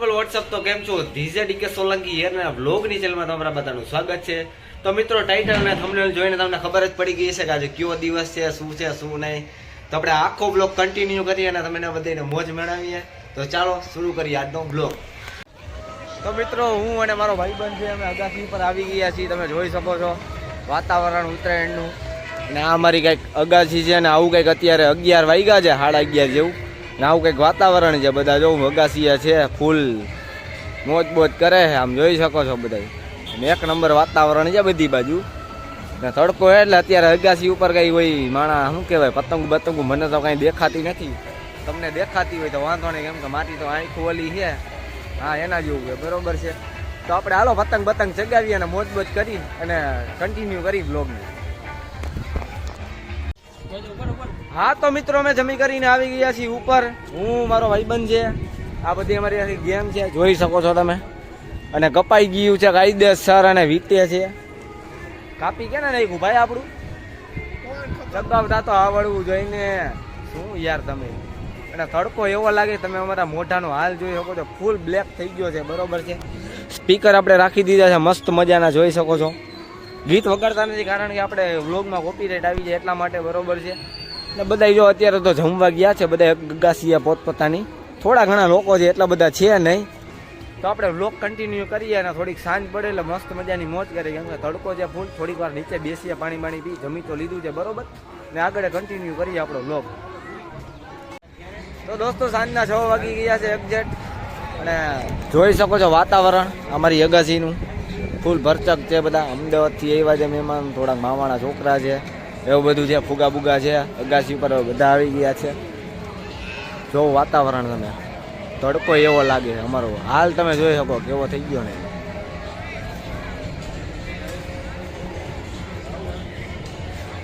People WhatsApp તો કેમ છો ધીજે ડીકે સોલંકી હિયરના વ્લોગની ચેનલમાં તમારા બધાનું સ્વાગત છે। તો મિત્રો ટાઇટલ અને થંબનેલ જોઈને તમને ખબર જ પડી ગઈ છે કે આજે કયો દિવસ છે શું નહીં। તો આપણે આખો બ્લોગ કન્ટિન્યુ કરીએ અને તમને બધાને મોજ મેળવીએ। તો ચાલો શરૂ કરીએ આજનો બ્લોગ। તો મિત્રો હું અને મારો ભાઈબંધ છે અમે અગાસી પર આવી ગયા છીએ। તમે જોઈ શકો છો વાતાવરણ ઉત્તરાયણનું અને આ અમારી કંઈક અગાસી છે ને આવું કંઈક અત્યારે 11 વાગ્યા છે 11:30 જેવું ને આવું કંઈક વાતાવરણ છે। બધા જો અગાસીયા છે ફૂલ મોજ બોજ કરે છે આમ જોઈ શકો છો બધા એક નંબર વાતાવરણ છે બધી બાજુ ને તડકો એટલે અત્યારે અગાસી ઉપર કઈ હોય માણા શું કહેવાય પતંગ મને તો કઈ દેખાતી નથી। તમને દેખાતી હોય તો વાંધો નહીં કેમ કે માટી તો આંખ ઓલી છે હા એના જેવું છે બરોબર છે। તો આપણે હાલો પતંગ ચગાવીએ અને મોજ બોજ કરી અને કન્ટિન્યુ કરી બ્લોગને। હા તો મિત્રો અમે જમી કરીને આવી ગયા છીએ ઉપર હું મારો ભાઈબંધ છે આ બધી અમારી ગેમ છે જોઈ શકો છો તમે અને કપાઈ ગયું છે કાયદેસર અને વીતે છે કાપી કે ને નાખ્યું ભાઈ આપણું ચગાવતા તો આવડવું જોઈને શું યાર તમે અને તડકો એવો લાગે તમે અમારા મોઢાનો હાલ જોઈ શકો છો ફૂલ બ્લેક થઈ ગયો છે બરોબર છે। સ્પીકર આપણે રાખી દીધા છે મસ્ત મજાના જોઈ શકો છો ગીત વગાડતા નથી કારણ કે આપણે વ્લોગમાં કોપીરાઇટ આવી જાય એટલા માટે બરોબર છે। ને બધા જો અત્યારે તો જમવા ગયા છે બધા અગાસીયા પોતપોતાની થોડા ઘણા લોકો છે એટલા બધા છે નહીં। તો આપણે વ્લોગ કન્ટિન્યુ કરીએ અને થોડીક સાંજ પડે એટલે મસ્ત મજાની મોજ કરીએ કેમ કે તડકો છે ફૂલ થોડીક વાર નીચે બેસીએ પાણી પી જમી તો લીધું છે બરોબર ને આગળ કન્ટિન્યુ કરીએ આપણો વ્લોગ। તો દોસ્તો સાંજના 6 વાગી ગયા છે એક્ઝેક્ટ અને જોઈ શકો છો વાતાવરણ અમારી અગાસીનું ફૂલ ભરચક છે। બધા અમદાવાદથી આવ્યા છે મહેમાન થોડાક મામાના છોકરા છે એવું બધું છે ફુગા બુગા છે અગાસી ઉપર બધા આવી ગયા છે। જો વાતાવરણ તમે તડકો એવો લાગે અમારો હાલ તમે જોઈ શકો કેવો થઈ ગયો ને।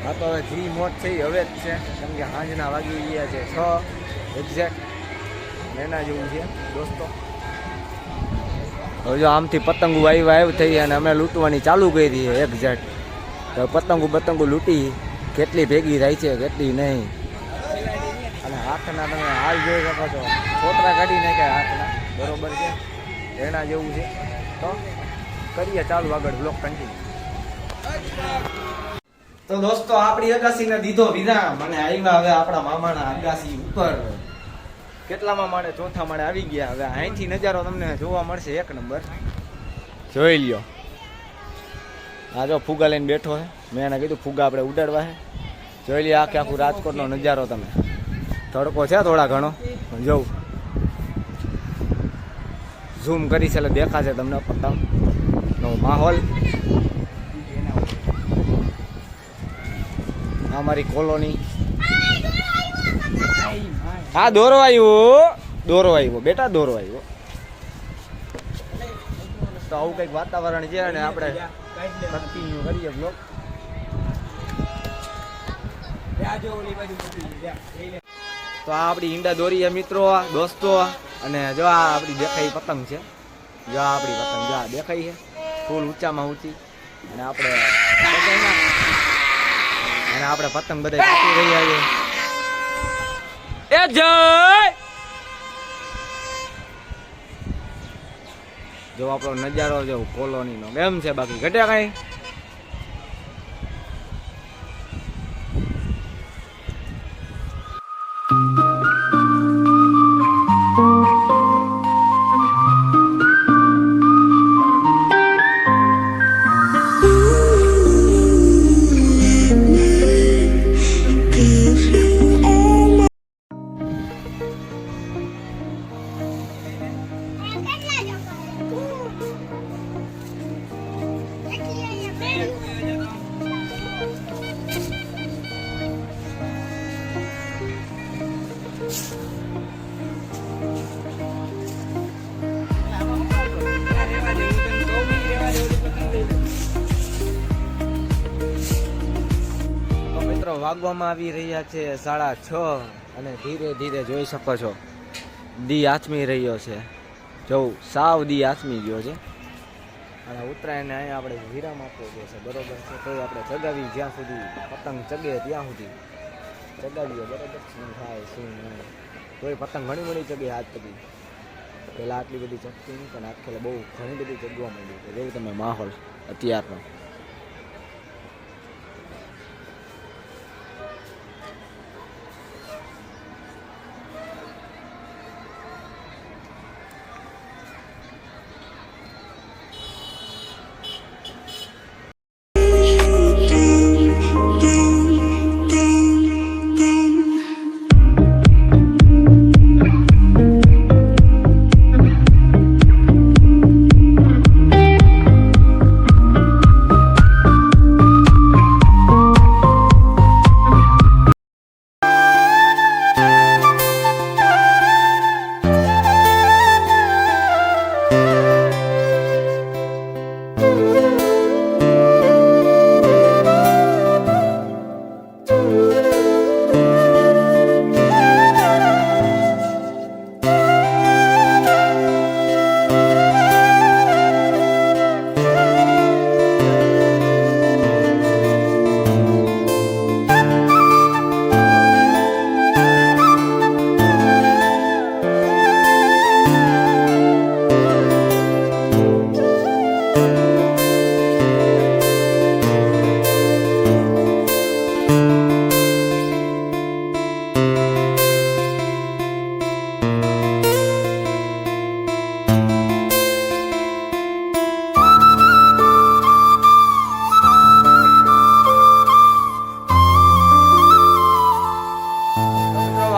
હા તો હવે જી મોજ થઈ હવે જ છે કેમ કે સાંજના વાગી ગયા છે 6 એક્ઝેક્ટ એના જેવું છે દોસ્તો। હવે જો આમથી પતંગો વાઈવ થઈ અને અમે લૂંટવાની ચાલુ કરી છે એક્ઝેક્ટ તો પતંગો લૂંટી કેટલી ભેગી થાય છે કેટલી નહીં અને હાથના તમે હાલ જોઈ શકો છો છોતરા કાઢી નાખ્યા હાથના બરોબર છે એના જેવું છે। તો કરીએ ચાલુ આગળ બ્લોગ કન્ટિન્યુ। તો દોસ્તો આપણી અગાસીને દીધો વિરામ અને આવ્યા હવે આપણા મામાના અગાસી ઉપર કેટલામાં માળે ચોથા માળે આવી ગયા। હવે અહીંથી નજારો તમને જોવા મળશે એક નંબર જોઈ લ્યો। આ જો ફુગા લઈને બેઠો છે મેં એને કીધું ફુગા આપણે ઉડાડવા છે જોઈ લ્યો આખું રાજકોટનો નજારો તમે તડકો છે થોડા ઘણો જોઉં ઝૂમ કરી છે એટલે દેખાશે તમને પતંગનો માહોલ। અમારી કોલોની હા દોરો આવ્યો બેટા દોરો આવ્યો। તો આવું કંઈક વાતાવરણ છે અને આપણે કન્ટિન્યુ કરીએ બ્લોગ। તો આ આપણી ઈંડા દોરી મિત્રો દોસ્તો અને જો આ આપણી દેખાઈ પતંગ છે જો આ આપણી પતંગ જો આ દેખાઈ છે ફૂલ ઊંચામાં ઊંચી અને આપણે પતંગ બધા કાપી રહ્યા છે એ જય જો આપણો નજારો જો કોલોનીનો કેમ છે બાકી ઘટ્યા કઈ વાગવામાં આવી રહ્યા છે 6:30 અને ધીરે ધીરે જોઈ શકો છો દી આથમી રહ્યો છે જો સાવ દી આથમી ગયો છે અને ઉત્તરાયણને અહીંયા આપણે વિરામ આપવો છે બરોબર છે તો આપણે ચગાવી જ્યાં સુધી પતંગ ચગે ત્યાં સુધી ચગાવીએ બરોબર શું થાય શું નહીં તોય પતંગ ઘણી ચગે હાથ પડી પહેલાં આટલી બધી ચગતી નહીં પણ આજકાલ બહુ ઘણી બધી ચગવા માંડી છે. જોયું તમે માહોલ અત્યારનો.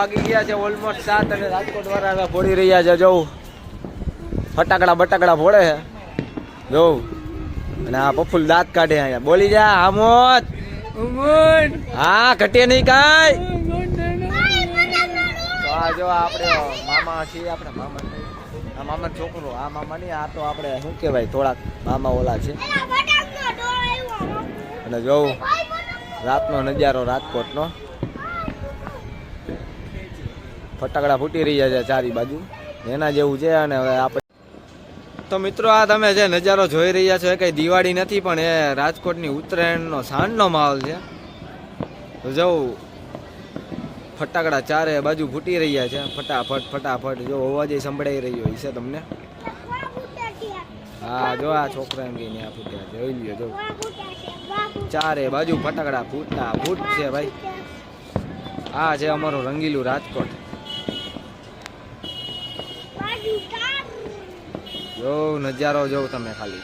વાગી ગયા છે ઓલમોસ્ટ 7 અને રાજકોટ વાળા હવે ફોડી રહ્યા છે. જોઉં ફટાકડા બટાકડા ફોડે છે જોઉં. અને આ પફુલ દાંત કાઢે અહીંયા. બોલી જા આમોદ. હા ઘટે નહીં કાંઈ. તો આ જો આપણે મામા છીએ. આપણે મામા આ મામા છોકરો. આ મામા નહીં, આ તો આપણે શું કહેવાય થોડાક મામા ઓલા છે. અને જોઉં રાતનો નજારો રાજકોટનો. ફટાકડા ફૂટી રહ્યા છે ચારી બાજુ, એના જેવું છે. અને હવે આપણે તો મિત્રો આ તમે જે નજારો જોઈ રહ્યા છો એ કંઈ દિવાળી નથી પણ એ રાજકોટની ઉત્તરાયણનો સાંજનો માહોલ છે. તો જવું ફટાકડા ચારે બાજુ ફૂટી રહ્યા છે ફટાફટ ફટાફટ. જો અવાજ સંભળાઈ રહ્યો છે તમને. હા જો આ છોકરા એમ કહીને આ ફૂટ્યા છે, જોઈ લ્યો. જો ચારે બાજુ ફટાકડા ફૂટતા ફૂટ છે ભાઈ. આ છે અમારું રંગીલું રાજકોટ. જો નજારો જોઉં તમે ખાલી.